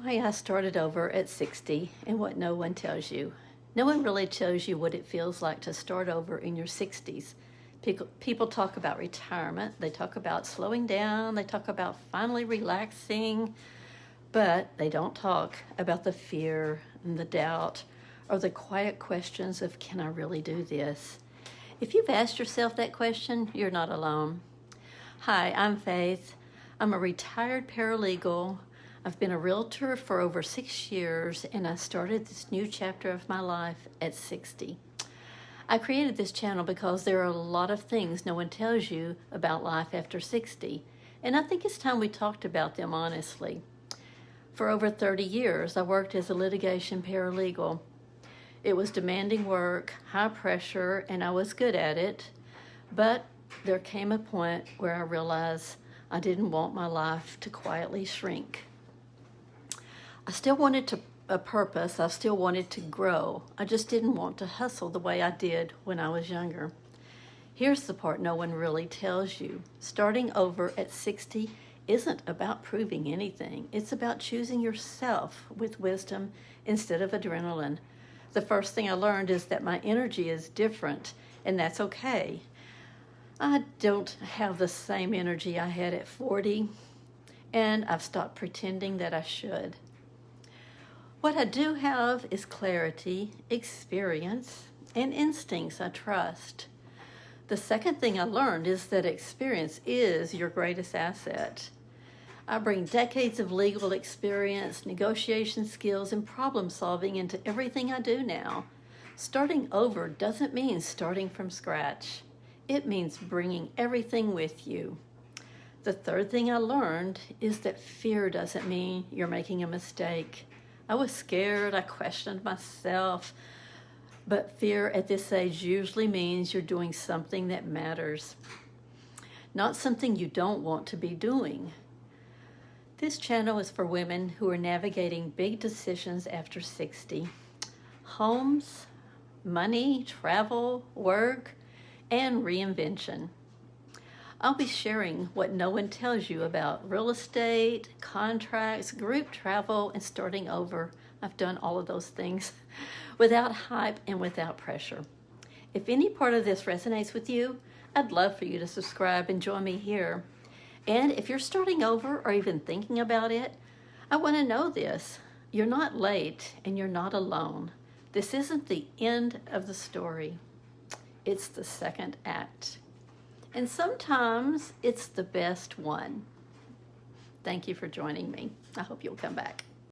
Why I started over at 60 and what no one tells you. No one really tells you what it feels like to start over in your 60s. People talk about retirement, they talk about slowing down, they talk about finally relaxing, but they don't talk about the fear and the doubt or the quiet questions of, can I really do this? If you've asked yourself that question, you're not alone. Hi, I'm Faith. I'm a retired paralegal. I've been a realtor for over 6 years, and I started this new chapter of my life at 60. I created this channel because there are a lot of things no one tells you about life after 60, and I think it's time we talked about them honestly. For over 30 years, I worked as a litigation paralegal. It was demanding work, high pressure, and I was good at it, but there came a point where I realized I didn't want my life to quietly shrink. I still wanted a purpose. I still wanted to grow. I just didn't want to hustle the way I did when I was younger. Here's the part no one really tells you. Starting over at 60 isn't about proving anything. It's about choosing yourself with wisdom instead of adrenaline. The first thing I learned is that my energy is different, and that's okay. I don't have the same energy I had at 40, and I've stopped pretending that I should. What I do have is clarity, experience, and instincts I trust. The second thing I learned is that experience is your greatest asset. I bring decades of legal experience, negotiation skills, and problem solving into everything I do now. Starting over doesn't mean starting from scratch. It means bringing everything with you. The third thing I learned is that fear doesn't mean you're making a mistake. I was scared, I questioned myself, but fear at this age usually means you're doing something that matters, not something you don't want to be doing. This channel is for women who are navigating big decisions after 60. Homes, money, travel, work, and reinvention. I'll be sharing what no one tells you about real estate, contracts, group travel, and starting over. I've done all of those things without hype and without pressure. If any part of this resonates with you, I'd love for you to subscribe and join me here. And if you're starting over or even thinking about it, I want to know this. You're not late and you're not alone. This isn't the end of the story. It's the second act. And sometimes it's the best one. Thank you for joining me. I hope you'll come back.